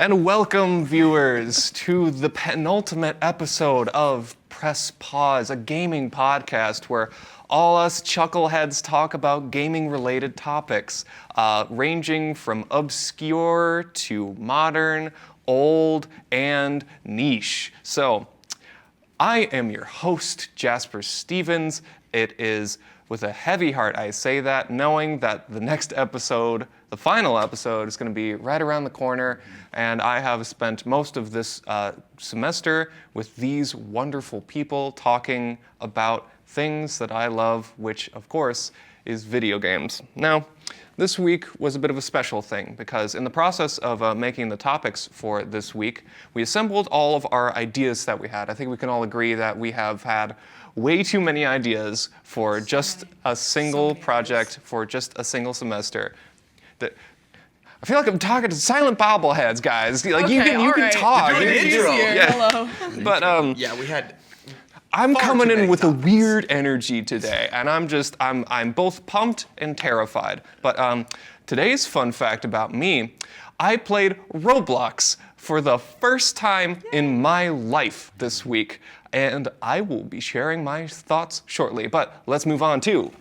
And welcome, viewers, to the penultimate episode of Press Pause, a gaming podcast where all us chuckleheads talk about gaming-related topics, ranging from obscure to modern, old, and niche. So, I am your host, Jasper Stevens. It is with a heavy heart I say that, knowing that the next episode, the final episode, is going to be right around the corner, and I have spent most of this semester with these wonderful people talking about things that I love, which, of course, is video games. Now, this week was a bit of a special thing because in the process of making the topics for this week, we assembled all of our ideas that we had. I think we can all agree that we have had way too many ideas for just a single project, for just a single semester. I feel like I'm talking to silent bobbleheads, guys. Like you can talk. Hello. But yeah, we had. I'm coming in with a weird energy today, and I'm both pumped and terrified. But today's fun fact about me, I played Roblox for the first time in my life this week, and I will be sharing my thoughts shortly. But let's move on to.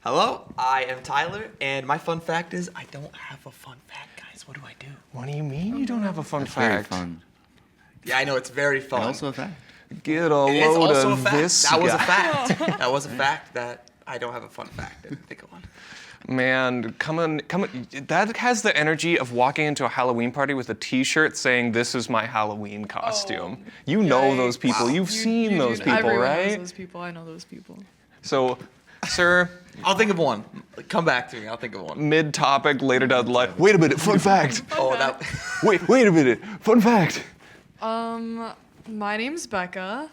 Hello, I am Tyler, and my fun fact is I don't have a fun fact, guys. What do I do? What do you mean you don't have a fun That's fact? very fun. Yeah, I know, it's very fun. And also a fact. Get a It is load also a of fact. this That was a guy. fact. That was a fact that I don't have a fun fact. I didn't think of one. Man, come on. That has the energy of walking into a Halloween party with a t-shirt saying, "This is my Halloween costume." You know those people. Wow. You've seen those people, Everyone right? knows those people. I know those people. So, sir, I'll think of one. Come back to me. I'll think of one. mid-topic, later down the line. Wait a minute, fun fact. Oh, that. Wait a minute, fun fact. My name's Becca.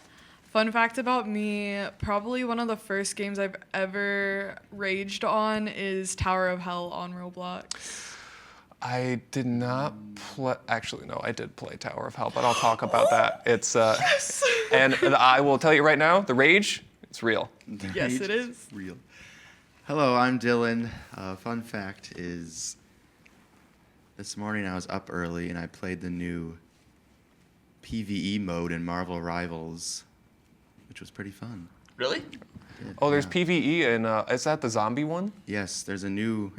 Fun fact about me, probably one of the first games I've ever raged on is Tower of Hell on Roblox. I did not play. Actually, no, I did play Tower of Hell, but I'll talk about that. It's and I will tell you right now, the rage, it's real. Yes, it is. Real. Hello, I'm Dylan. Fun fact is, this morning I was up early and I played the new PvE mode in Marvel Rivals, which was pretty fun. Really? Oh, there's Yeah. PvE, and is that the zombie one? Yes, there's an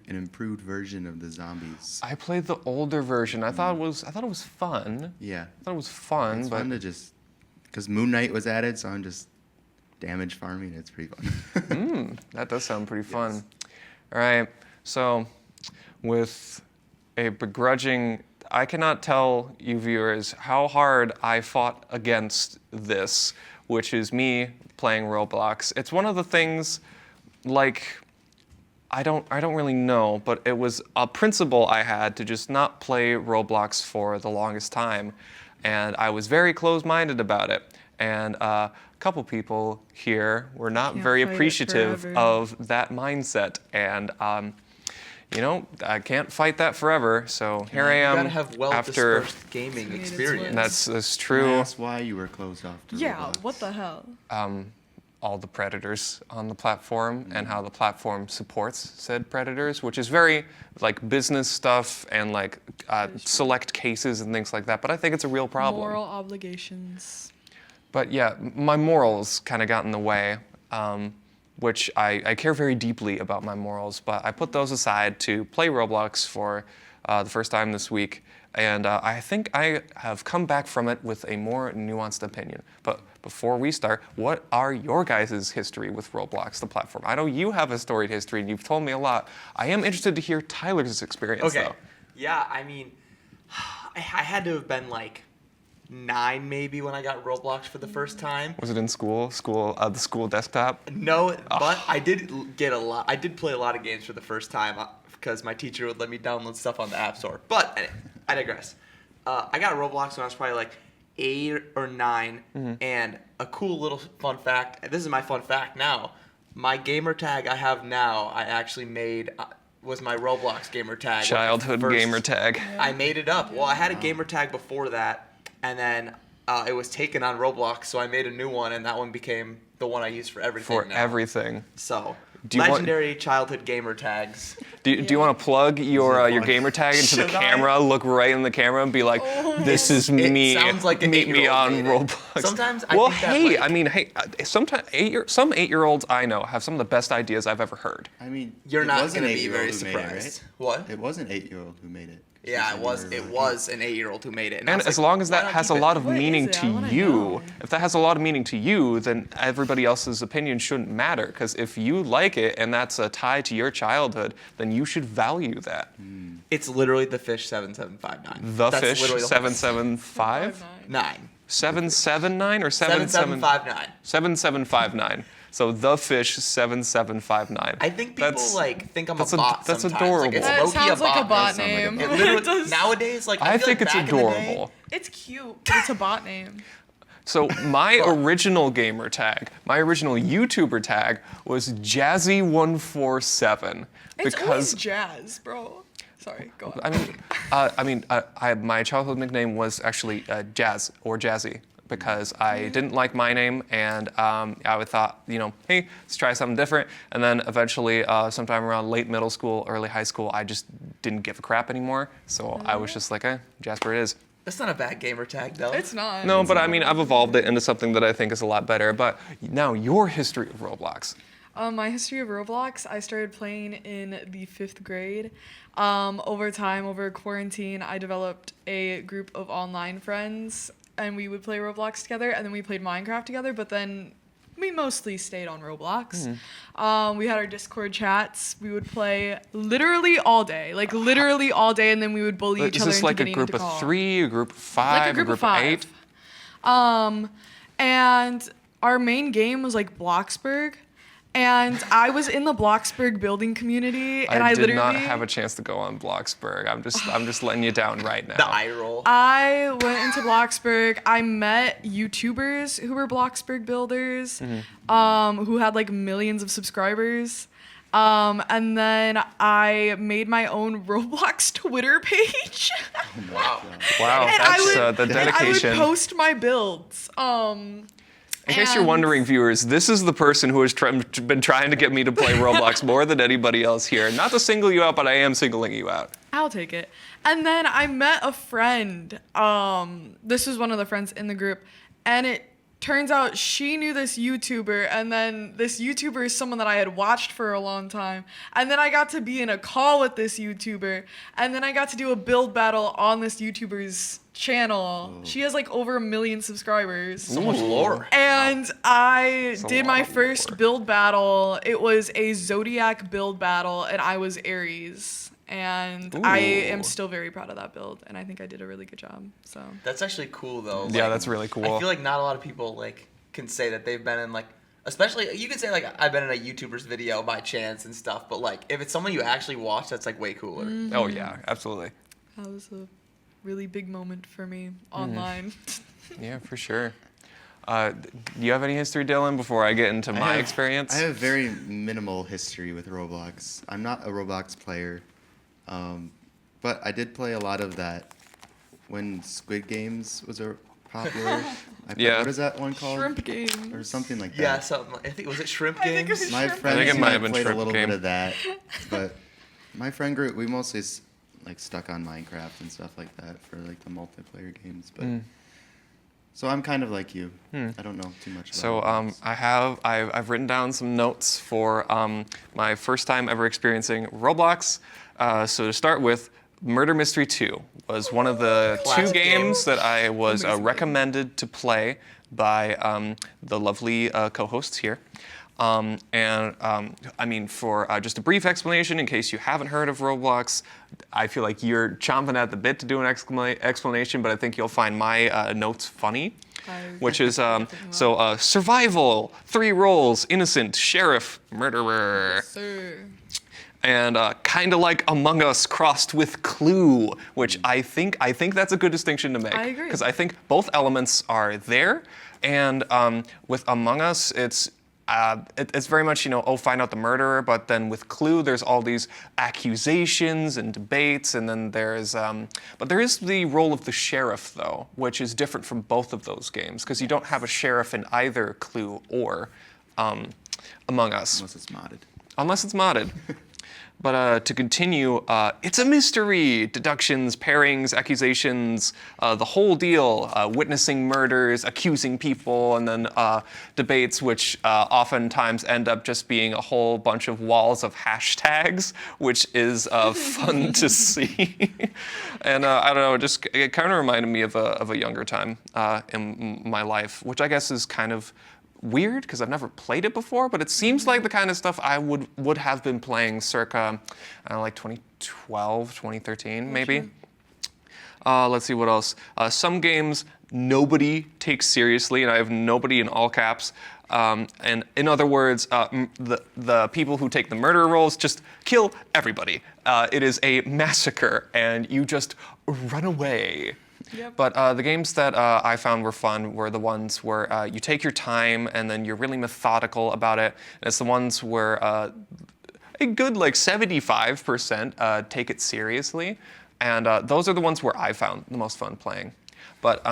improved version of the zombies. I played the older version. I thought it was fun. Yeah. I thought it was fun, It's but fun to just, because Moon Knight was added, so I'm just damage farming. It's pretty fun. that does sound pretty fun. All right, so with a begrudging, I cannot tell you viewers how hard I fought against this, which is me playing Roblox. It's one of the things, like, I don't really know, but it was a principle I had to just not play Roblox for the longest time, and I was very closed-minded about it. And a couple people here were not Can't very fight it appreciative forever. of that mindset, and I can't fight that forever. So here I You am gotta have after. well-dispersed gaming Made its experience. way. That's true. That's why you were closed off to Yeah, Roblox. what the hell? All the predators on the platform and how the platform supports said predators, which is very like business stuff and like select cases and things like that. But I think it's a real problem. Moral obligations. But yeah, my morals kind of got in the way, which I care very deeply about my morals, but I put those aside to play Roblox for the first time this week. And I think I have come back from it with a more nuanced opinion. But before we start, what are your guys' history with Roblox, the platform? I know you have a storied history and you've told me a lot. I am interested to hear Tyler's experience, Okay. though. Yeah, I mean, I had to have been like 9 maybe when I got Roblox for the first time. Was it in school? The school desktop? No, but I did get a lot. I did play a lot of games for the first time because my teacher would let me download stuff on the App Store. But I digress. I got Roblox when I was probably like 8 or 9, and a cool little fun fact. And this is my fun fact now. My gamer tag I have now, I actually made. Was my Roblox gamer tag. Childhood gamer tag. I made it up. Well, I had a gamer tag before that, and then it was taken on Roblox, so I made a new one, and that one became the one I use for everything For now. everything. So, Do you want- legendary childhood gamer tags. Do you want to plug your fun? gamer tag into the Should I? camera, look right in the camera, and be like, "This is me. sounds like an Meet me 8-year-old on made it. Roblox." Sometimes I well, think that, hey, like- I mean, hey, sometimes some 8-year-olds I know have some of the best ideas I've ever heard. I mean, You're it not was an going to be 8-year-old very who made it, surprised. right? What? It was an 8-year-old who made it. Yeah, You it was. said It you were was an 8-year-old who made it. And I was as like, long as why that not has keep a it? lot of What is meaning it? to I wanna you, know. if that has a lot of meaning to you, then everybody else's opinion shouldn't matter. Because if you like it and that's a tie to your childhood, then you should value that. It's literally the fish 7759. The That's Fish literally the whole- 775? 9. 779 or 7759. 7759. So The Fish 7759. I think people think I'm a that's bot. that's sometimes. adorable. Like, it's That low-key sounds like a bot That sounds like a name. bot. It literally, It does. nowadays, like I feel think like it's back in the day- adorable. It's cute. But it's a bot name. So my original gamer tag, my original YouTuber tag was Jazzy147 It's always because jazz, bro. Sorry, go on. my childhood nickname was actually Jazz or Jazzy because I didn't like my name and I would thought, hey, let's try something different. And then eventually, sometime around late middle school, early high school, I just didn't give a crap anymore. So I was just like, Jasper it is. That's not a bad gamer tag, though. It's not. No, but I mean, I've evolved it into something that I think is a lot better. But now, your history of Roblox. My history of Roblox, I started playing in the 5th grade. Over time, over quarantine, I developed a group of online friends, and we would play Roblox together, and then we played Minecraft together, but then we mostly stayed on Roblox. We had our Discord chats. We would play literally all day, and then we would bully each Is other this into like a getting group into of call. 3, a group of 5, Like a group of 8? 5. And our main game was like Bloxburg. And I was in the Bloxburg building community, and I did literally not have a chance to go on Bloxburg. I'm just letting you down right now. The eye roll. I went into Bloxburg. I met YouTubers who were Bloxburg builders, who had like millions of subscribers. And then I made my own Roblox Twitter page. Wow. Wow, And that's the and I would dedication. post my builds. In case you're and- wondering, viewers, this is the person who has been trying to get me to play Roblox more than anybody else here. Not to single you out, but I am singling you out. I'll take it. And then I met a friend. This was one of the friends in the group. And it turns out she knew this YouTuber. And then this YouTuber is someone that I had watched for a long time. And then I got to be in a call with this YouTuber. And then I got to do a build battle on this YouTuber's channel. She has like over 1 million subscribers. So much lore. And I a did lot my of first lore. build battle. It was a Zodiac build battle, and I was Aries. And I am Ooh. still very proud of that build, and I think I did a really good job. So That's actually cool, though. Yeah, Like, that's really cool. I feel like not a lot of people can say that they've been in especially you can say I've been in a YouTuber's video by chance and stuff, but if it's someone you actually watch, that's way cooler. Oh yeah, absolutely. that was a really big moment for me online. Yeah, for sure. Do you have any history, Dylan, before I get into my experience? I have very minimal history with Roblox. I'm not a Roblox player, but I did play a lot of that when Squid Games was popular. Yeah. What is that one called? Shrimp game. Or something like that. Yeah, something. I think was it Shrimp I think it Games? was My Shrimp friends think it and might I have been played a Shrimp little Game. bit of that, but my friend group, we mostly stuck on Minecraft and stuff like that for the multiplayer games. But so I'm kind of like you. I don't know too much about So Roblox. I've written down some notes for my first time ever experiencing Roblox. So to start with, Murder Mystery 2 was one of the Classic 2 games that I was Amazing game. recommended to play by the lovely co-hosts here. I mean, for just a brief explanation, in case you haven't heard of Roblox, I feel like you're chomping at the bit to do an explanation, but I think you'll find my notes funny, which is survival, 3 roles, innocent, sheriff, murderer. Sir. And kind of like Among Us crossed with Clue, which I think that's a good distinction to make. I agree. Because I think both elements are there, and with Among Us, it's very much find out the murderer, but then with Clue, there's all these accusations and debates, and then there is the role of the sheriff though, which is different from both of those games because you don't have a sheriff in either Clue or Among Us. Unless it's modded. Unless it's modded. But to continue, it's a mystery. Deductions, pairings, accusations, the whole deal. Witnessing murders, accusing people, and then debates, which oftentimes end up just being a whole bunch of walls of hashtags, which is fun to see. And I don't know, it kind of reminded me of a younger time in my life, which I guess is kind of weird because I've never played it before, but it seems like the kind of stuff I would have been playing circa, like 2012, 2013, maybe. Let's see what else. Some games nobody takes seriously, and I have nobody in all caps. And in other words, the people who take the murder roles just kill everybody. It is a massacre, and you just run away. Yep. But the games that I found were fun were the ones where you take your time and then you're really methodical about it. And it's the ones where a good like 75% take it seriously. And those are the ones where I found the most fun playing. But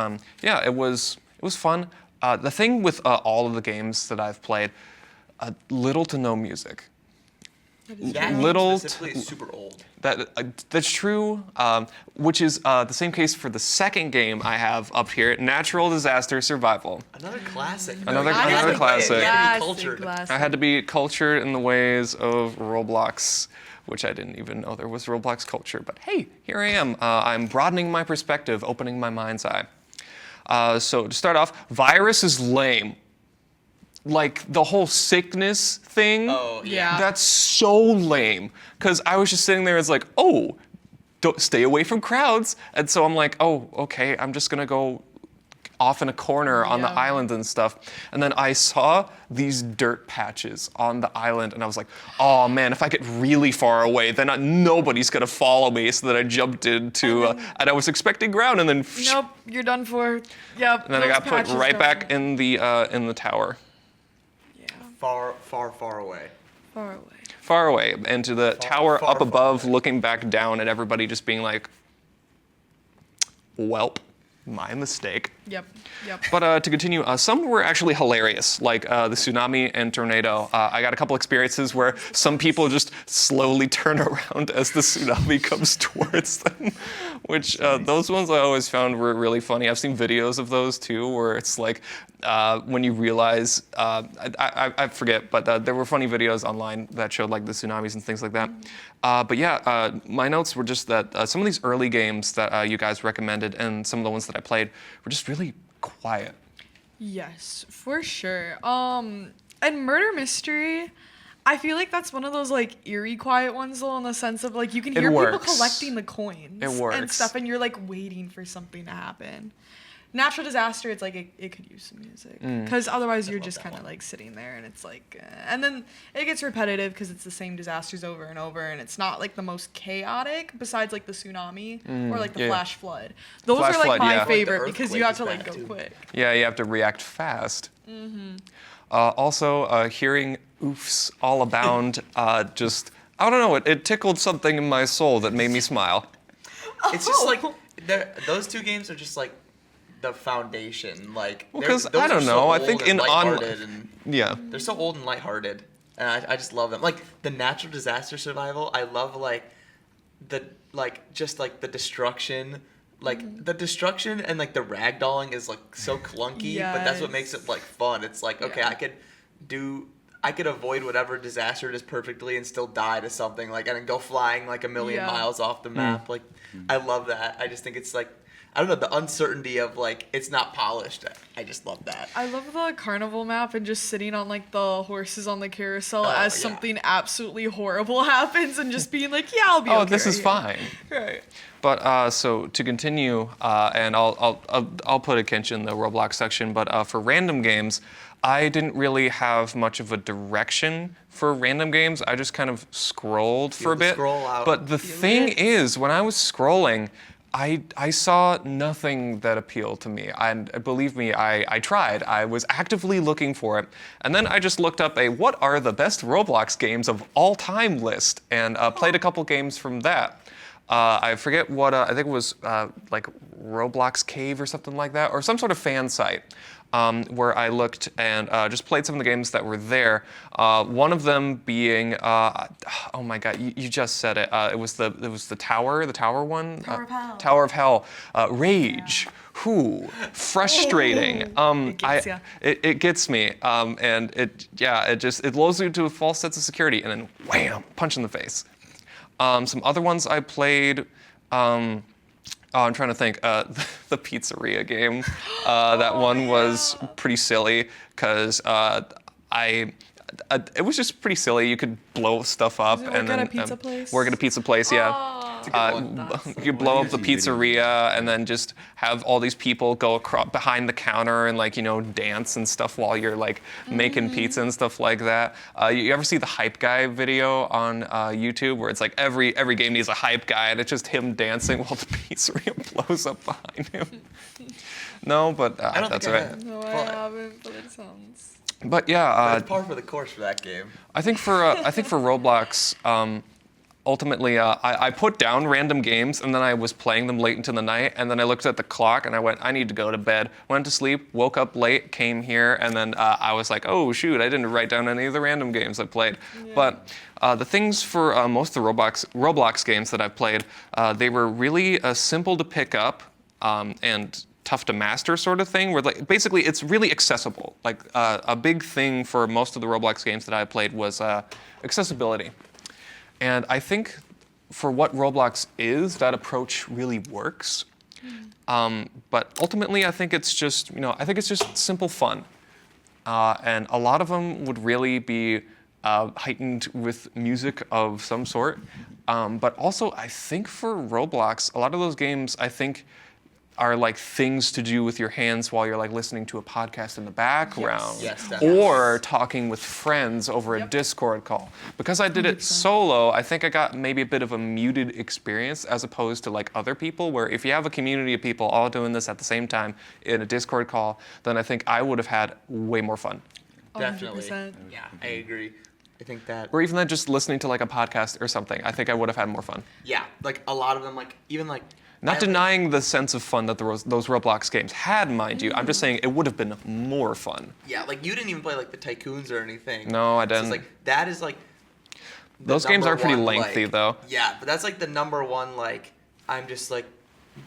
yeah, it was fun. The thing with all of the games that I've played, little to no music. That Little game specifically is super old. That's true, which is the same case for the second game I have up here, Natural Disaster Survival. Another classic. Another You classic. gotta be cultured. I had to be cultured in the ways of Roblox, which I didn't even know there was Roblox culture. But hey, here I am. I'm broadening my perspective, opening my mind's eye. So to start off, virus is lame. Like the whole sickness thing. Oh, yeah. That's so lame. Because I was just sitting there as like, oh, don't stay away from crowds. And so I'm like, oh, okay, I'm just gonna go off in a corner on the Yeah. island and stuff. And then I saw these dirt patches on the island, and I was like, oh man, if I get really far away, then nobody's gonna follow me. So that I jumped into, and I was expecting ground, and then Nope, you're done for. Yep. and then I got put right back in the tower. Yeah. Far, far, far away. Far away. Far away, into the tower far, up far above, away. looking back down at everybody just being like, welp, my mistake. Yep. Yep. But to continue, some were actually hilarious, like the tsunami and tornado. I got a couple experiences where some people just slowly turn around as the tsunami comes towards them, which those ones I always found were really funny. I've seen videos of those too, where it's like when you realize, I forget, but there were funny videos online that showed like the tsunamis and things like that. But yeah, my notes were just that some of these early games that you guys recommended and some of the ones that I played were just really quiet. Yes, for sure. And murder mystery, I feel like that's one of those like eerie quiet ones though, in the sense of like you can It hear people works. collecting the coins It and works. stuff, and you're like waiting for something to happen. Natural disaster, it's like it could use some music because otherwise you're love just that kind of one. like sitting there and it's like, and then it gets repetitive because it's the same disasters over and over, and it's not like the most chaotic besides like the tsunami or like the yeah. flash flood. Those Flash are like flood, my yeah. Like the favorite because you earthquake have is to like bad, go too. quick. Yeah, you have to react fast. Also, hearing oofs all abound, just, I don't know, it tickled something in my soul that made me smile. It's just like those two games are just like the foundation. Like, Well, they're- 'cause those I are don't so know, I old think and in lighthearted and Yeah. they're so old and lighthearted, and I just love them. Like the natural disaster survival, I love just like the destruction. Like the destruction and like the ragdolling is like so clunky, but that's what makes it like fun. It's like, okay, Yeah. I could avoid whatever disaster it is perfectly and still die to something like and then go flying like a million Yeah. miles off the map. Like I love that. I just think it's like, I don't know, the uncertainty of like it's not polished. I just love that. I love the carnival map and just sitting on like the horses on the carousel Oh, as yeah. something absolutely horrible happens and just being like, yeah, I'll be okay. Oh, this is right fine. here." Right. But so to continue, and I'll put a kinch in the Roblox section. But for random games, I didn't really have much of a direction for random games. I just kind of scrolled for a the bit. scroll out. But the Feel thing it. is, when I was scrolling, I saw nothing that appealed to me. And believe me, I tried. I was actively looking for it. And then I just looked up a what are the best Roblox games of all time list and played a couple games from that. I forget what, I think it was like Roblox Cave or something like that, or some sort of fan site. where I looked and just played some of the games that were there. One of them being, oh my God, you just said it. It was the tower one. Tower of Hell. Tower of Hell. Rage. Who? Frustrating. It gets ya. It gets me. And it lulls you to a false sense of security, and then wham, punch in the face. Some other ones I played. I'm trying to think. The pizzeria game. That one was pretty silly because it was just pretty silly. You could blow stuff up it and work at then a pizza place? work at a pizza place. Yeah. It's a good one. You blow up the I've seen videos. pizzeria and then just have all these people go behind the counter and dance and stuff while you're making pizza and stuff like that. You ever see the hype guy video on YouTube where it's like every game needs a hype guy and it's just him dancing while the pizzeria blows up behind him? No, but I don't that's think I right. have. No, I But- haven't, but it sounds. But yeah, It's par for the course for that game. I think for Roblox, ultimately, I put down random games and then I was playing them late into the night, and then I looked at the clock and I went, I need to go to bed. Went to sleep, woke up late, came here, and then I was like, oh shoot, I didn't write down any of the random games I played. Yeah. But the things for most of the Roblox games that I've played, they were really simple to pick up and tough to master sort of thing, where basically it's really accessible. A big thing for most of the Roblox games that I played was accessibility. And I think for what Roblox is, that approach really works. But ultimately, I think it's just simple fun. And a lot of them would really be heightened with music of some sort. But also, I think for Roblox, a lot of those games, I think, are like things to do with your hands while you're listening to a podcast in the background, Yes, definitely. or talking with friends over a Yep. Discord call. Because I did it 100%. solo, I think I got maybe a bit of a muted experience as opposed to other people, where if you have a community of people all doing this at the same time in a Discord call, then I think I would have had way more fun. Definitely. 100%. Yeah, I agree. I think that. Or even then just listening to a podcast or something, I think I would have had more fun. Yeah, a lot of them, even Not I denying the sense of fun that those Roblox games had, mind you. I'm just saying it would have been more fun. Yeah, you didn't even play the Tycoons or anything. No, I So didn't. it's that is the Those games number are pretty one, lengthy, though. Yeah, but that's the number one. I'm just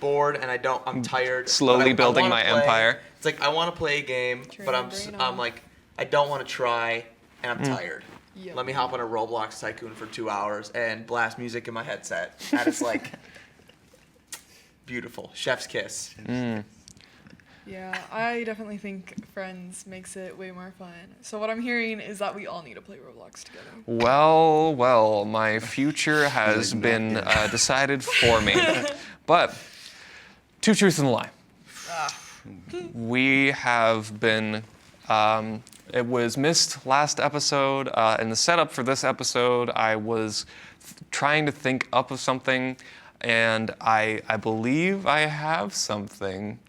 bored and I'm tired. Slowly but I building wanna my play. empire. It's I want to play a game, but I'm Brain I'm on. I don't want to try and I'm tired. Yep. Let me hop on a Roblox Tycoon for 2 hours and blast music in my headset. That is beautiful. Chef's kiss. Yeah, I definitely think Friends makes it way more fun. So what I'm hearing is that we all need to play Roblox together. Well, my future has Like, been not yet. decided for me. But, two truths and a lie. We have been, it was missed last episode. In the setup for this episode, I was trying to think up of something, and I believe I have something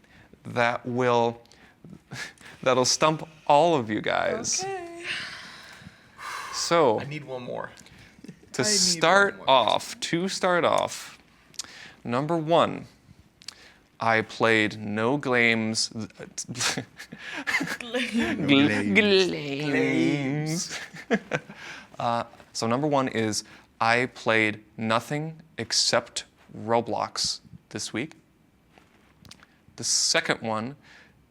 that'll stump all of you guys. Okay. So, I need one more. to I need start one more. off, number one, I played no games. Games. So number one is I played nothing except Roblox this week. The second one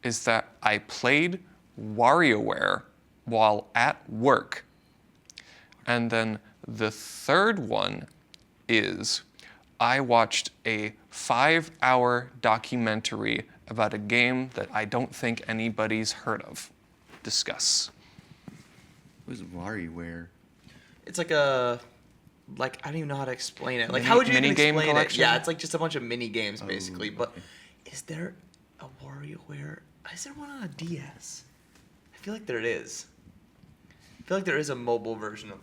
is that I played WarioWare while at work. And then the third one is I watched a 5-hour documentary about a game that I don't think anybody's heard of. Discuss. What is WarioWare? It's I don't even know how to explain it. Mini- How would you mini even game explain collection? it? Yeah, it's just a bunch of mini games basically. But okay. is there a WarioWare? Is there one on a DS? I feel like there is. I feel like there is a mobile version of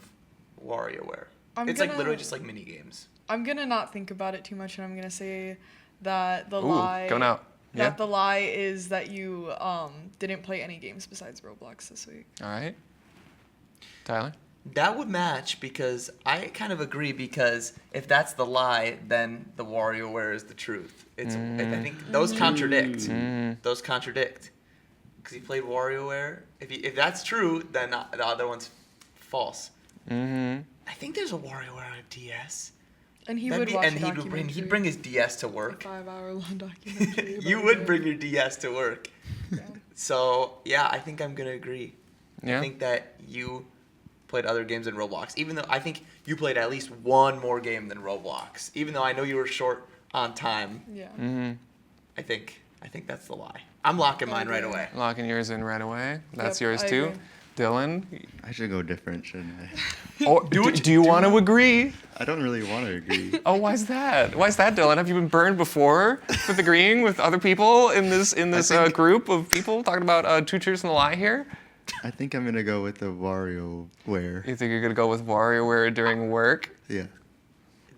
WarioWare. It's literally just mini games. I'm gonna not think about it too much, and I'm gonna say that the Ooh, lie going out. Yeah. that the lie is that you didn't play any games besides Roblox this week. All right. Tyler? That would match because I kind of agree because if that's the lie, then the WarioWare is the truth. I think those contradict. Those contradict. because he played WarioWare. If that's true, then the other one's false. Mm-hmm. I think there's a WarioWare on a DS. And he That'd would be- watch and a he'd documentary. bring his DS to a work. 5-hour-long documentary. You about would it. bring your DS to work. Yeah. So yeah, I think I'm gonna agree. Yeah. I think that you played other games than Roblox, even though I think you played at least one more game than Roblox. Even though I know you were short on time, Yeah. Mm-hmm. I think that's the lie. I'm locking mine right away. Locking yours in right away. That's Yep, yours I too. agree. Dylan, I should go different, shouldn't I? or do you want to agree? I don't really want to agree. Oh, why's that? Why's that, Dylan? Have you been burned before with agreeing with other people in this think- group of people talking about two truths and a lie here? I think I'm gonna go with the WarioWare. You think you're gonna go with WarioWare during work? Yeah.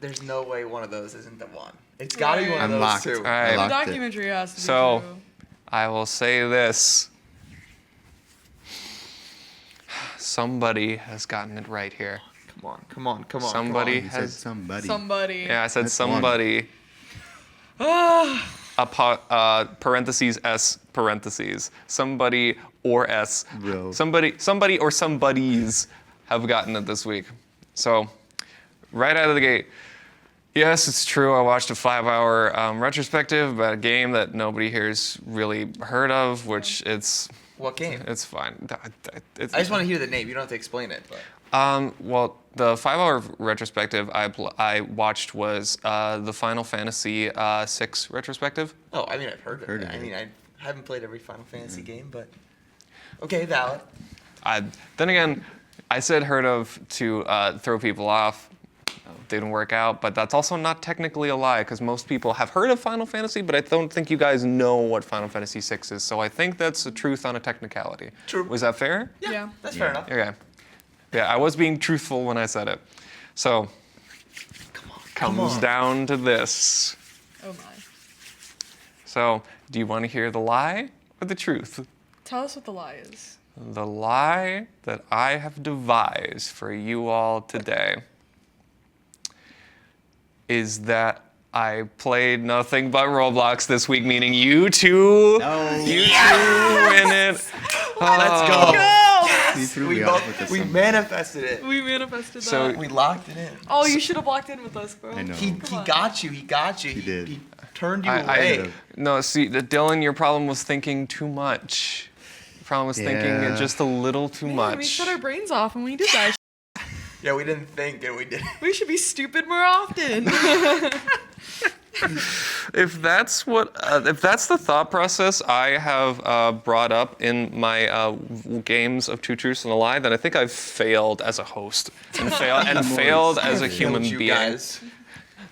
There's no way one of those isn't the one. It's gotta be one of I'm those locked. two. All right. The locked it. documentary has to be So- true. I will say this. Somebody has gotten it right here. Come on. Somebody He said has. somebody. Somebody. Yeah, I said That's one. somebody. Parentheses S parentheses. Somebody or S. Bro. Somebody or somebodies have gotten it this week. So, right out of the gate. Yes, it's true. I watched a 5-hour retrospective about a game that nobody here's really heard of, which it's What game? fine. It's, I just want to hear the name. You don't have to explain it. But. Well, the 5-hour retrospective I watched was the Final Fantasy VI retrospective. Oh, I mean, I've heard of it. I mean, I haven't played every Final Fantasy game, but okay, valid. Then again, I said heard of to throw people off. Didn't work out, but that's also not technically a lie because most people have heard of Final Fantasy, but I don't think you guys know what Final Fantasy VI is. So I think that's the truth on a technicality. True. Was that fair? Yeah. That's fair enough. Okay. Yeah, I was being truthful when I said it. So comes down to this. Oh my. So, do you want to hear the lie or the truth? Tell us what the lie is. The lie that I have devised for you all today is that I played nothing but Roblox this week, meaning you two. No. You two in it. Let's go. You threw We me off with this we one. manifested it. We manifested So- that. We locked it in. Oh, you should have locked in with us, bro. I know. He Come on. got you. He got you. He did. He turned you I away. no, see, Dylan, your problem was thinking too much. Your problem was thinking Yeah. just a little too Man, much. we shut our brains off when we did that. Yeah, we didn't think and we did. We should be stupid more often. If that's the thought process I have brought up in my games of Two Truths and a Lie, then I think I've failed as a host and failed as a human Killed you being. guys.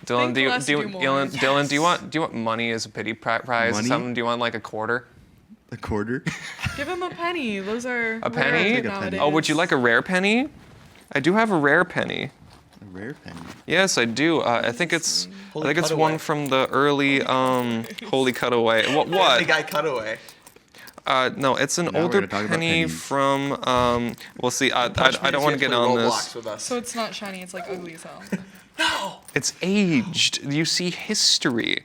Dylan, Think less, do more. Dylan, do you want money as a pity prize or Money? something? Do you want like a quarter? A quarter? Give him a penny. Those are A penny? rare Take a penny. nowadays. Oh, would you like a rare penny? I do have a rare penny. A rare penny. Yes, I do. I think it's Holy one Cutaway. from the early Holy Cutaway. What? The guy cut away. No, it's an Now we're older gonna talk about penny pennies. from. We'll see. I don't want to get on Roblox this. with us. So it's not shiny. It's like ugly as hell. No. It's aged. You see history.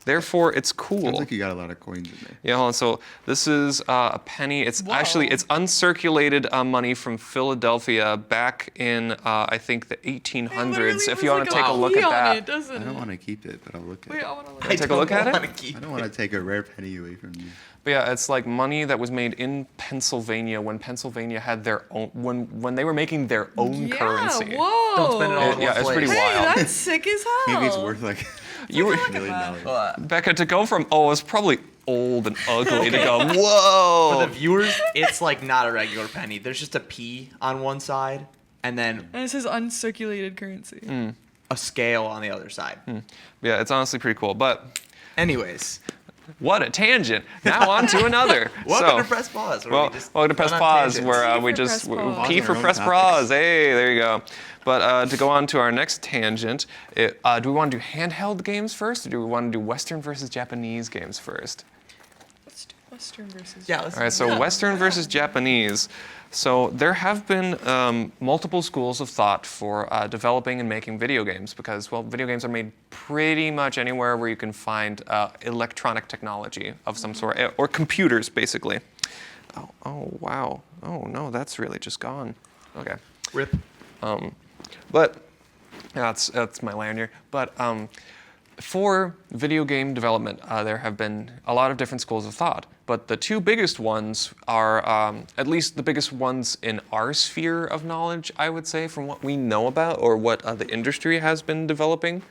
Therefore, it's cool. Sounds like you got a lot of coins in there. Yeah, hold on. So this is a penny. It's actually Whoa. it's uncirculated money from Philadelphia back in I think the 1800s. If you want to take a look at that. It, doesn't I don't it? want to keep it, but I'll look at Wait, it. I want to look. I Take a look don't at it? wanna keep I don't want to take a rare penny away from you. But yeah, it's like money that was made in Pennsylvania when Pennsylvania had their own when they were making their own Yeah, currency. whoa. Don't spend it all in Yeah, one it's place. pretty Hey, wild. that's sick as hell. Maybe it's worth like You were, $1 million. Becca, to go from it's probably old and ugly to go For whoa. the viewers, it's like not a regular penny. There's just a P on one side and then And it says uncirculated currency. a scale on the other side. Yeah, it's honestly pretty cool. But Anyways, what a tangent! Now on to another. welcome to So, Press Pause. where well, we just welcome to Press run on Pause, tangents. where we for just press pause. P for On our Press own Pause. topics. Hey, there you go. But to go on to our next tangent, do we want to do handheld games first, or do we want to do Western versus Japanese games first? Let's do Western versus. Yeah, let's All right, so Western versus Japanese. So there have been multiple schools of thought for developing and making video games because, well, video games are made pretty much anywhere where you can find electronic technology of some sort, or computers, basically. Oh, wow. Oh, no, that's really just gone. Okay. Rip. But that's my lanyard. But for video game development, there have been a lot of different schools of thought. But the two biggest ones are, at least the biggest ones in our sphere of knowledge, I would say, from what we know about or what the industry has been developing.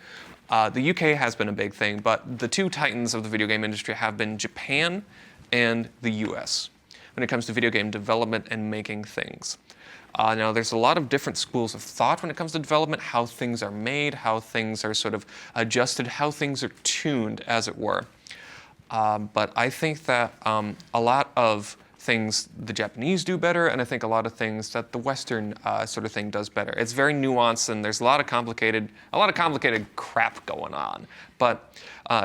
The UK has been a big thing, but the two titans of the video game industry have been Japan and the US when it comes to video game development and making things. Now, there's a lot of different schools of thought when it comes to development, how things are made, how things are sort of adjusted, how things are tuned, as it were. But I think that a lot of things the Japanese do better, and I think a lot of things that the Western sort of thing does better. It's very nuanced, and there's a lot of complicated crap going on. But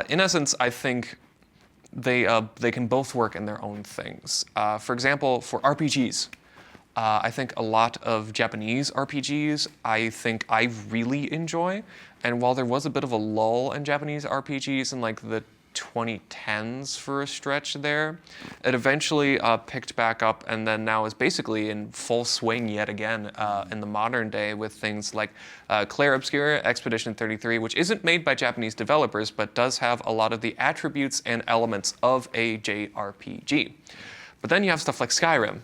in essence, I think they can both work in their own things. For example, for RPGs. I think a lot of Japanese RPGs, I really enjoy. And while there was a bit of a lull in Japanese RPGs in like the 2010s for a stretch there, it eventually picked back up and then now is basically in full swing yet again in the modern day with things like Clair Obscura, Expedition 33, which isn't made by Japanese developers, but does have a lot of the attributes and elements of a JRPG. But then you have stuff like Skyrim,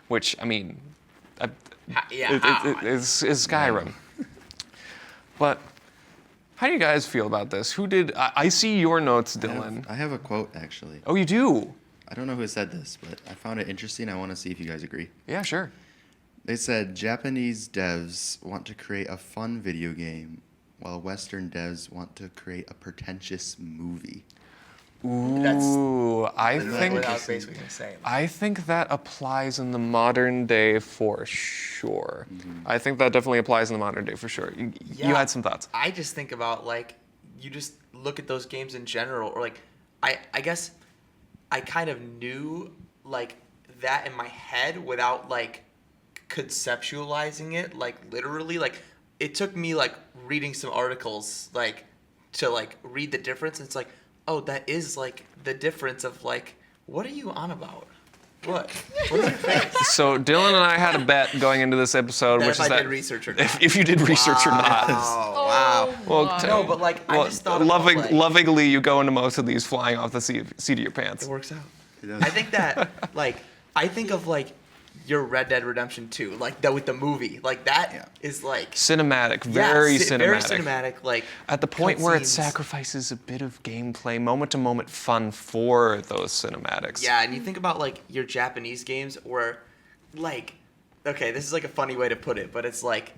which, I mean, is Skyrim. But how do you guys feel about this? I see your notes, Dylan. I have a quote, actually. Oh, you do? I don't know who said this, but I found it interesting. I want to see if you guys agree. Yeah, sure. They said Japanese devs want to create a fun video game, while Western devs want to create a pretentious movie. Ooh, I What I was basically gonna say. I think that applies in the modern day for sure. Mm-hmm. I think that definitely applies in the modern day for sure. You had some thoughts. I just think about like you just look at those games in general, or like I guess I kind of knew like that in my head without like conceptualizing it like literally. Like it took me like reading some articles like to like read the difference. And it's like, oh, that is like the difference of like, what are you on about? What is your face? So Dylan and I had a bet going into this episode, That which if is I that did research or not. if you did research or not. Wow. Well, wow. No, but like I just thought about, like, lovingly, you go into most of these flying off the seat of your pants. it works out. It does. I think that like I think of like your Red Dead Redemption 2, like that with the movie, like that is like Cinematic, very cinematic. very cinematic. Like At the point where it cutscenes. sacrifices a bit of gameplay, moment-to-moment fun for those cinematics. Yeah, and you think about like your Japanese games where, like, okay, this is like a funny way to put it, but it's like,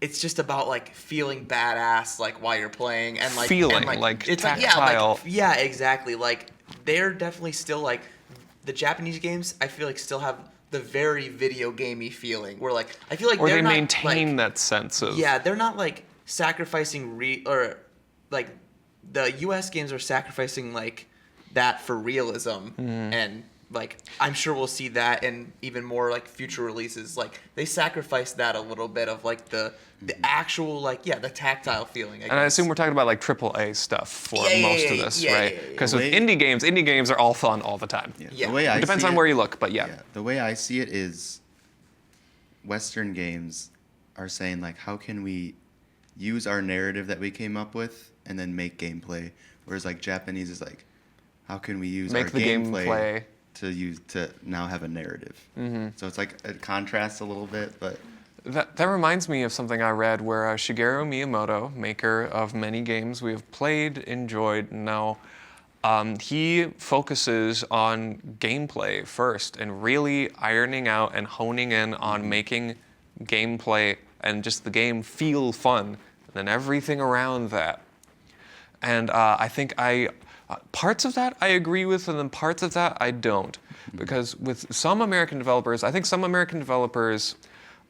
it's just about like feeling badass like while you're playing and like Feeling, and, like, it's tactile. Like, yeah, exactly. Like they're definitely still like the Japanese games. I feel like still have the very video gamey feeling where like I feel like Or they're they not, maintain like, that sense of... yeah, they're not like sacrificing or like the US games are sacrificing like that for realism and like I'm sure we'll see that in even more like future releases. Like they sacrifice that a little bit of like the actual like the tactile feeling. And I assume we're talking about like AAA stuff for most of this, right? yeah. Because with Wait. indie games are all fun all the time. Yeah. The way I It depends see on it- where you look, but yeah. The way I see it is Western games are saying, like, how can we use our narrative that we came up with and then make gameplay? Whereas, like, Japanese is like, how can we use Make our the gameplay. to now have a narrative? Mm-hmm. So it's like it contrasts a little bit, but That reminds me of something I read where Shigeru Miyamoto, maker of many games we have played, enjoyed, now, he focuses on gameplay first and really ironing out and honing in on making gameplay and just the game feel fun, and then everything around that. And I think parts of that I agree with, and then parts of that I don't. Because with some American developers, I think some American developers,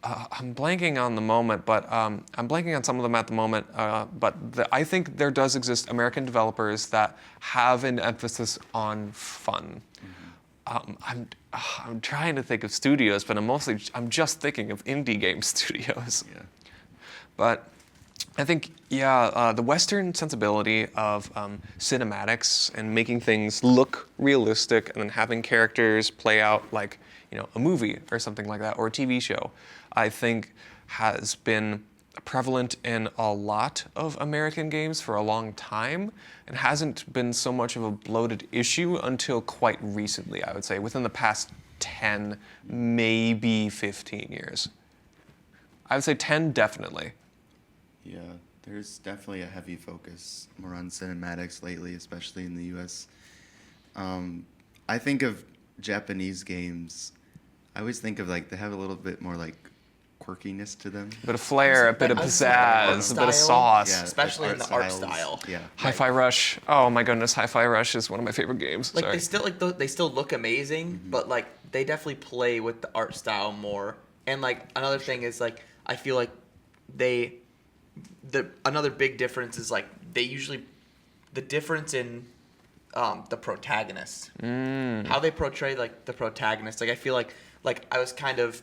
I'm blanking on the moment, but I'm blanking on some of them at the moment. But I think there does exist American developers that have an emphasis on fun. I'm trying to think of studios, but I'm just thinking of indie game studios. yeah. But I think, the Western sensibility of cinematics and making things look realistic and then having characters play out like, a movie or something like that, or a TV show, I think has been prevalent in a lot of American games for a long time and hasn't been so much of a bloated issue until quite recently, I would say, within the past 10, maybe 15 years. I would say 10 definitely. Yeah, there's definitely a heavy focus more on cinematics lately, especially in the U.S. I think of Japanese games. I always think of they have a little bit more quirkiness to them. A bit of flair, a bit of pizzazz, a bit of sauce. Yeah, especially in the art styles. style. Yeah. Hi-Fi Rush. Oh my goodness, Hi-Fi Rush is one of my favorite games. Like Sorry. they still look amazing, but they definitely play with the art style more. And another thing is I feel like another big difference is they usually the difference in the protagonist, how they portray the protagonist. I feel like I was kind of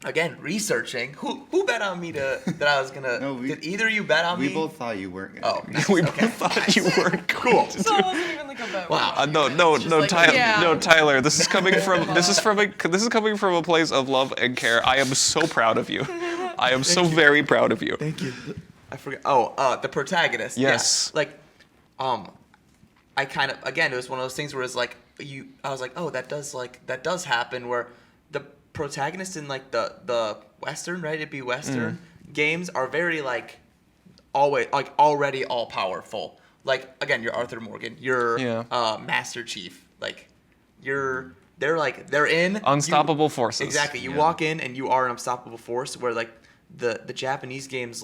again researching who bet on me that I was gonna. No, did either of you bet on me? We both thought you weren't gonna. Oh, nice. We okay. both thought you weren't Cool. So it wasn't even like a bet. Wow. No, Tyler. yeah. No, Tyler. This is coming from a place of love and care. I am so proud of you. I am so very proud of you. Thank you. I forgot. Oh, the protagonist. Yes. Yeah. I kind of again it was one of those things where it's I was like, oh, that does happen where the protagonist in the Western, right? It'd be Western games are very always already all powerful. Again, you're Arthur Morgan, you're Master Chief, they're in Unstoppable forces. Exactly. You walk in and you are an unstoppable force. Where the Japanese games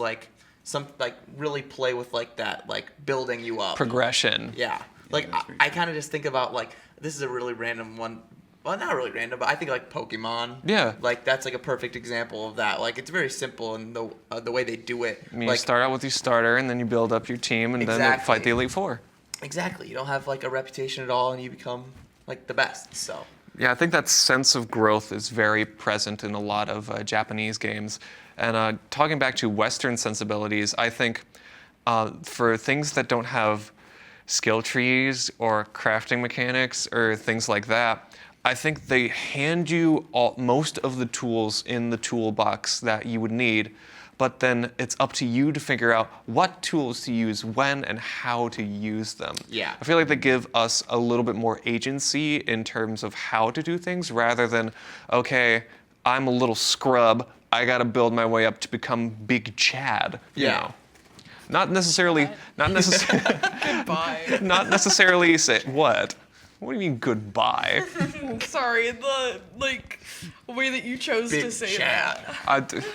really play with that building you up. Progression. Yeah. I kind of just think about this is a really random one. Well, not really random, but I think Pokemon. Yeah. That's a perfect example of that. It's very simple in the way they do it. I mean, you start out with your starter, and then you build up your team, and then Exactly. fight the Elite Four. Exactly. You don't have a reputation at all, and you become the best. So. Yeah, I think that sense of growth is very present in a lot of Japanese games. And talking back to Western sensibilities, I think for things that don't have skill trees or crafting mechanics or things like that, I think they hand you most of the tools in the toolbox that you would need, but then it's up to you to figure out what tools to use when and how to use them. Yeah. I feel like they give us a little bit more agency in terms of how to do things rather than, okay, I'm a little scrub, I gotta build my way up to become Big Chad. Yeah. Not necessarily, Goodbye. not necessarily say, what? What do you mean goodbye? Sorry, the way that you chose Big to say Chad. that.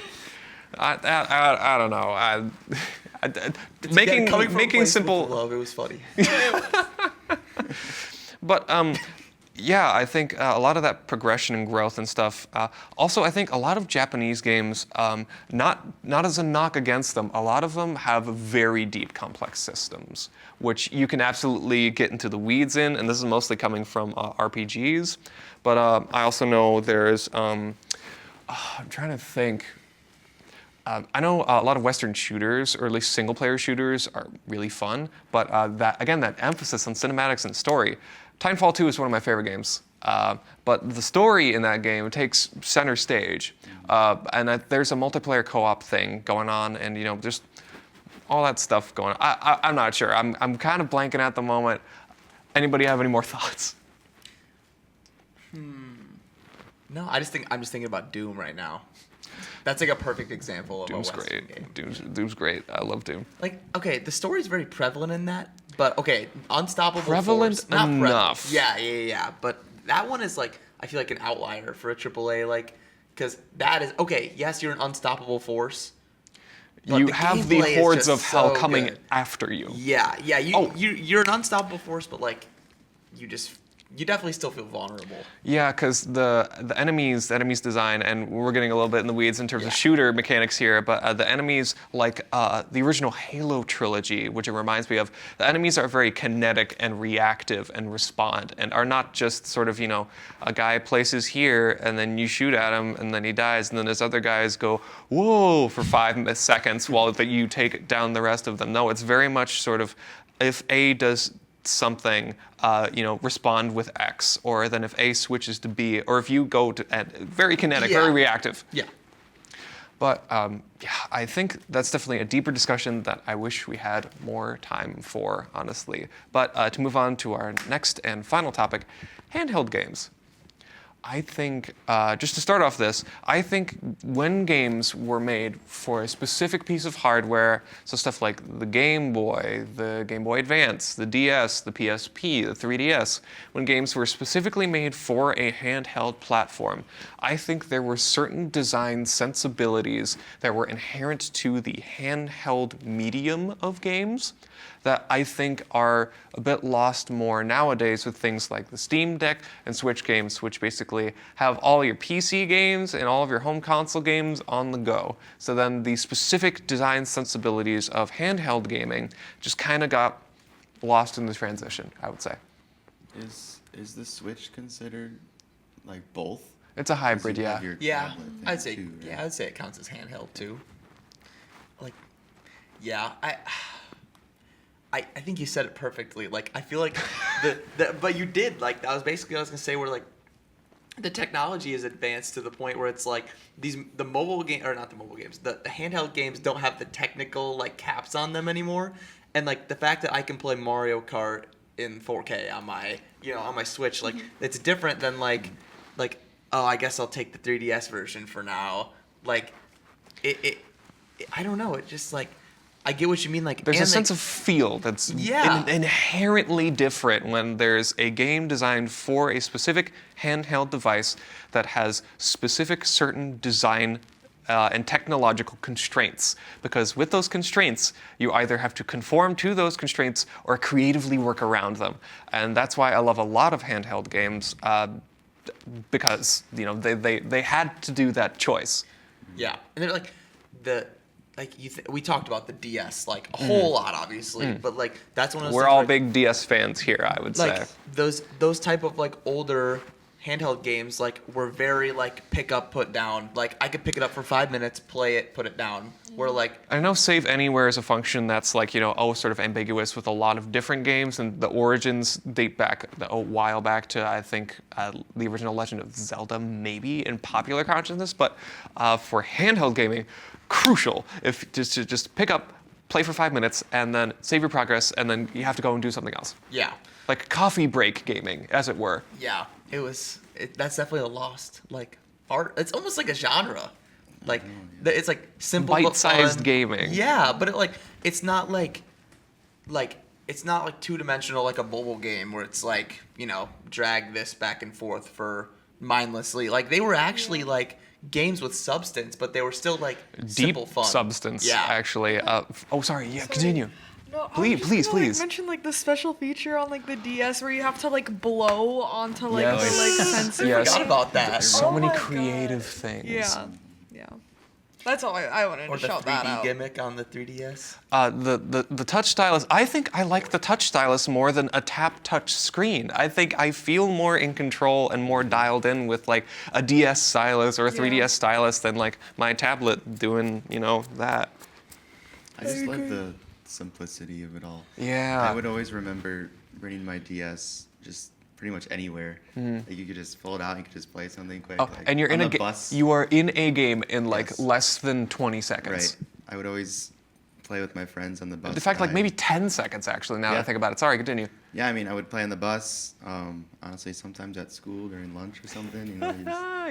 I don't know. Coming from a making place simple. with love, it was funny. But yeah, I think a lot of that progression and growth and stuff. Also, I think a lot of Japanese games, not as a knock against them, a lot of them have very deep, complex systems, which you can absolutely get into the weeds in. And this is mostly coming from RPGs. But I also know there's. I'm trying to think. I know a lot of Western shooters, or at least single-player shooters, are really fun. But that emphasis on cinematics and story. Titanfall 2 is one of my favorite games. But the story in that game takes center stage. And there's a multiplayer co-op thing going on, and just all that stuff going on. I'm not sure. I'm kind of blanking at the moment. Anybody have any more thoughts? No, I'm just thinking about Doom right now. That's a perfect example of Doom's a Western great. game. Doom's great. I love Doom. Okay, the story's very prevalent in that, but okay, unstoppable Prevalent force, not enough. Yeah. But that one is I feel like an outlier for a AAA, because that is okay. Yes, you're an unstoppable force. But You the have the gameplay is hordes just of hell so coming good. after you. Yeah. Oh. You're an unstoppable force, but you just you definitely still feel vulnerable. Yeah, because the enemies design, and we're getting a little bit in the weeds in terms of Yeah. shooter mechanics here, but the enemies, like the original Halo trilogy, which it reminds me of, the enemies are very kinetic and reactive and respond, and are not just sort of, a guy places here, and then you shoot at him, and then he dies, and then his other guys go, whoa, for 5 seconds while you take down the rest of them. No, it's very much sort of, if A does something, respond with X, or then if A switches to B, or if you go to very kinetic, very reactive. Yeah. But I think that's definitely a deeper discussion that I wish we had more time for, honestly. But to move on to our next and final topic, handheld games. I think, just to start off this, I think when games were made for a specific piece of hardware, so stuff like the Game Boy Advance, the DS, the PSP, the 3DS, when games were specifically made for a handheld platform, I think there were certain design sensibilities that were inherent to the handheld medium of games that I think are a bit lost more nowadays with things like the Steam Deck and Switch games, which basically have all your PC games and all of your home console games on the go. So then the specific design sensibilities of handheld gaming just kind of got lost in the transition, I would say. Is the Switch considered like both? It's a 'Cause hybrid, you yeah. have your Yeah, tablet thing I'd say too, right? I'd say it counts as handheld too. Like, yeah, I think you said it perfectly. Like, I feel like but you did, like, that was basically what I was gonna say, where like the technology is advanced to the point where it's like the mobile game, or not the mobile games, the handheld games don't have the technical like caps on them anymore, and like the fact that I can play Mario Kart in 4K on my on my Switch, like it's different than like oh, I guess I'll take the 3DS version for now. Like it I don't know, it just like I get what you mean. Like There's and a sense of feel that's inherently different when there's a game designed for a specific handheld device that has specific certain design and technological constraints. Because with those constraints, you either have to conform to those constraints or creatively work around them. And that's why I love a lot of handheld games, because they had to do that choice. Yeah, and they're like we talked about the DS like a whole lot, obviously, but like that's one of those We're things all where, big DS fans here, I would like say. those type of like older handheld games like were very like pick up, put down. Like I could pick it up for 5 minutes, play it, put it down. Where like I know Save Anywhere is a function that's like, sort of ambiguous with a lot of different games, and the origins date back a while back to, I think, the original Legend of Zelda, maybe, in popular consciousness. But for handheld gaming, crucial if just pick up, play for 5 minutes, and then save your progress, and then you have to go and do something else. yeah. Like coffee break gaming, as it were. Yeah, that's definitely a lost like art. It's almost like a genre. Like it's like simple but Bite-sized fun. gaming. Yeah, but it's not like it's not like two-dimensional like a mobile game where it's like, drag this back and forth for mindlessly. Like they were actually like games with substance, but they were still like Deep simple fun. substance, Yeah. actually. Sorry, continue. No, Please, please. Like, mention like the special feature on like the DS where you have to like blow onto like Yes. the like sensor. Yes. Forgot about that. So Oh many my God. creative things. Yeah. That's all I wanted Or to the shout that 3D out. gimmick on the 3DS. The touch stylus, I think I like the touch stylus more than a tap touch screen. I think I feel more in control and more dialed in with like a DS stylus or a 3DS stylus than like my tablet doing, that. I just love the simplicity of it all. Yeah. I would always remember bringing my DS just pretty much anywhere. Like you could just pull it out and you could just play something quick. Oh, like and you're on in the a bus. you are in a game in like Yes. less than 20 seconds. Right. I would always play with my friends on the bus. In fact, like ride. maybe 10 seconds actually, now that I Yeah. think about it. Sorry, continue. Yeah, I mean, I would play on the bus. Honestly, sometimes at school during lunch or something.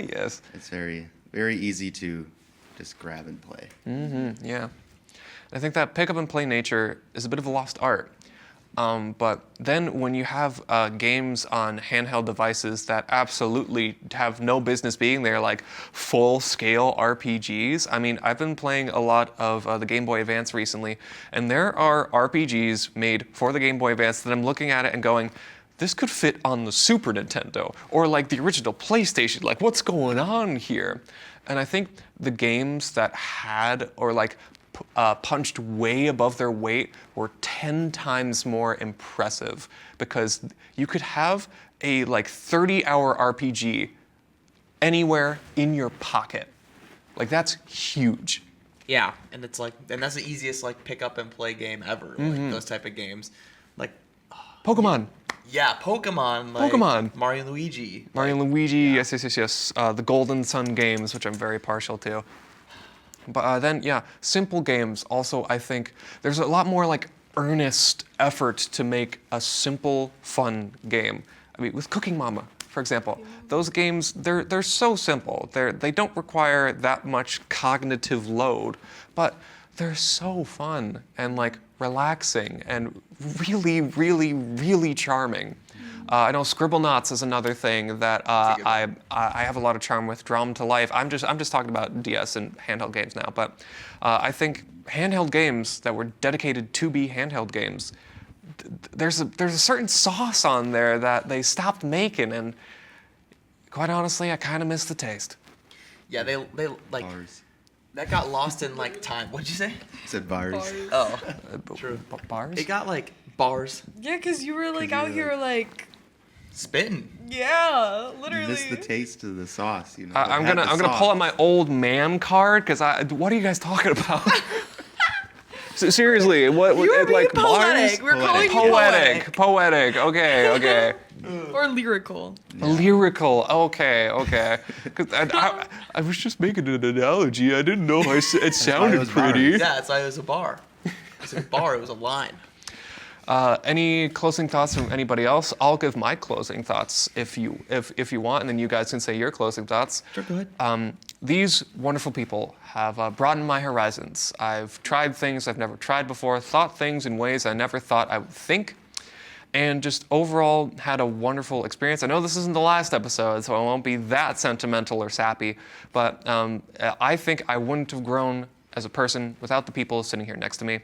Yes. It's very, very easy to just grab and play. Yeah. I think that pick up and play nature is a bit of a lost art. But then when you have games on handheld devices that absolutely have no business being there, like full-scale RPGs. I mean, I've been playing a lot of the Game Boy Advance recently, and there are RPGs made for the Game Boy Advance that I'm looking at it and going, this could fit on the Super Nintendo or like the original PlayStation. Like, what's going on here? And I think the games that had or like punched way above their weight were 10 times more impressive because you could have a like 30-hour RPG anywhere in your pocket. Like, that's huge. Yeah, and it's like, and that's the easiest like pick up and play game ever. Like those type of games, like Pokemon. yeah, Pokemon, like Pokemon. Mario and Luigi. Mario and Luigi, yes. The Golden Sun games, which I'm very partial to. But then, yeah, simple games. Also, I think there's a lot more like earnest effort to make a simple, fun game. I mean, with Cooking Mama, for example, those games they're so simple. They don't require that much cognitive load, but they're so fun and like relaxing and really, really, really charming. I know Scribblenauts is another thing that I have a lot of charm with. Draw 'em to life. I'm just talking about DS and handheld games now, but I think handheld games that were dedicated to be handheld games, there's a certain sauce on there that they stopped making, and quite honestly, I kind of miss the taste. Yeah, they like Bars. that got lost in like time. What'd you say? I said bars. Oh, true. Bars? It got like bars Yeah, because you were like out here like, spitting. yeah, You literally. miss the taste of the sauce, you know. I'm Have gonna the pull out sauce. my old man card because what are you guys talking about? So, seriously, what You were being like bars? poetic. We're calling you Poetic. Okay. or lyrical. Lyrical. Okay. 'Cause I was just making an analogy. I didn't know it why sounded it was bars. pretty. Yeah, that's why it was a bar. It's a bar. It was a line. Any closing thoughts from anybody else? I'll give my closing thoughts if you want, and then you guys can say your closing thoughts. Sure, go ahead. These wonderful people have broadened my horizons. I've tried things I've never tried before, thought things in ways I never thought I would think, and just overall had a wonderful experience. I know this isn't the last episode, so I won't be that sentimental or sappy, but I think I wouldn't have grown as a person without the people sitting here next to me.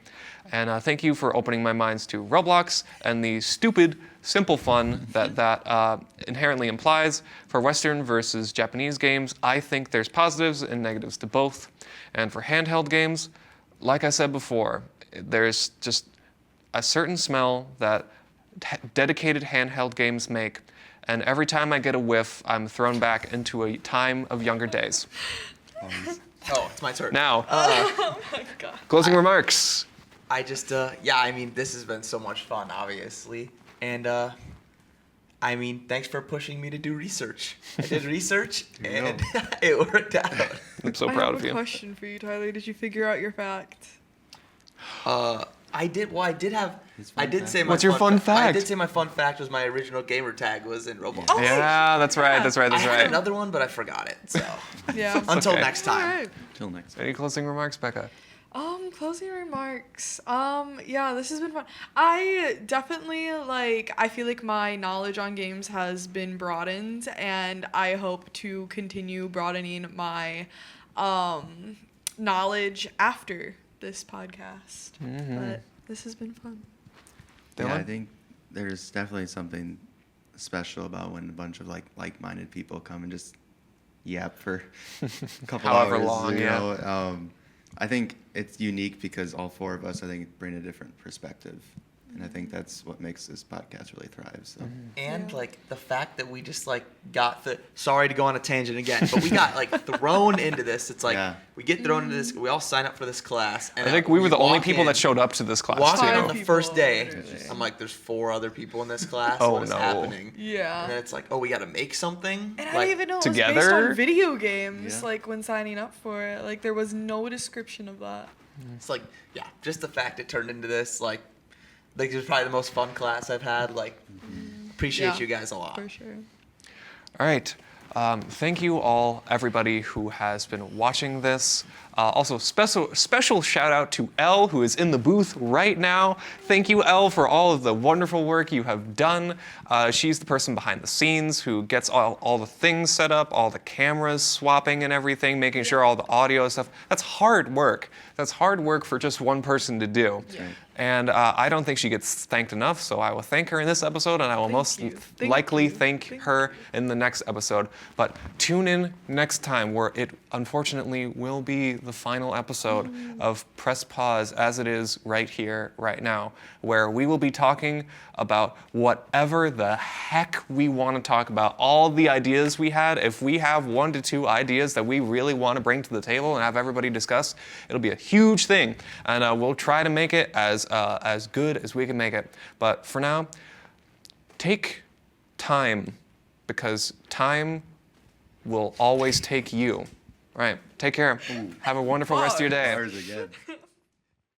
And thank you for opening my minds to Roblox and the stupid, simple fun that inherently implies. For Western versus Japanese games, I think there's positives and negatives to both. And for handheld games, like I said before, there's just a certain smell that dedicated handheld games make. And every time I get a whiff, I'm thrown back into a time of younger days. Oh, it's my turn. Now, Oh my god. closing remarks. I just, yeah, I mean, this has been so much fun, obviously. And, I mean, thanks for pushing me to do research. I did research, and it worked out. I'm so I proud have of a you. question for you, Tyler. Did you figure out your fact? I did, well, I did have, His fun I did fact. say my What's your fun I fact? did say my fun fact was my original gamer tag was in Roblox. Oh, Yeah, that's right. I had another one, but I forgot it, so. Yeah. Until okay. next time. All right. Till next. Any closing remarks, Becca? Closing remarks. Yeah, this has been fun. I definitely I feel like my knowledge on games has been broadened, and I hope to continue broadening my knowledge after this podcast. But this has been fun. Yeah, Dylan? I think there's definitely something special about when a bunch of like-minded people come and just yap for a couple However hours. long, you yeah. know? I think it's unique because all four of us, I think, bring a different perspective. And I think that's what makes this podcast really thrive. So And Yeah. the fact that we just got sorry to go on a tangent again, but we got thrown into this. It's Yeah. we get thrown into this. We all sign up for this class, and I think we were the only walk people in, that showed up to this class Walk in Five on the too. people, first day. literally. I'm like, there's 4 other people in this class. Oh, what is no. happening? Yeah. And then it's like, oh, we got to make something. And I didn't even know it was based together? on video games, Yeah. when signing up for it. There was no description of that. It's yeah, just the fact it turned into this, this is probably the most fun class I've had. Appreciate Yeah, you guys a lot. For sure. All right. Thank you all, everybody who has been watching this. Also, special shout out to Elle, who is in the booth right now. Thank you, Elle, for all of the wonderful work you have done. She's the person behind the scenes who gets all the things set up, all the cameras swapping and everything, making sure all the audio stuff. That's hard work. That's hard work for just one person to do. Yeah. And I don't think she gets thanked enough, so I will thank her in this episode, and I will Thank likely you. thank her in the next episode. But tune in next time, where it unfortunately will be the final episode of Press Pause, as it is right here, right now, where we will be talking about whatever the heck we want to talk about. All the ideas we had, if we have 1 to 2 ideas that we really want to bring to the table and have everybody discuss, it'll be a huge thing, and we'll try to make it as good as we can make it. But for now, take time, because time will always take you. All right, take care. Have a wonderful rest of your day. Ours again.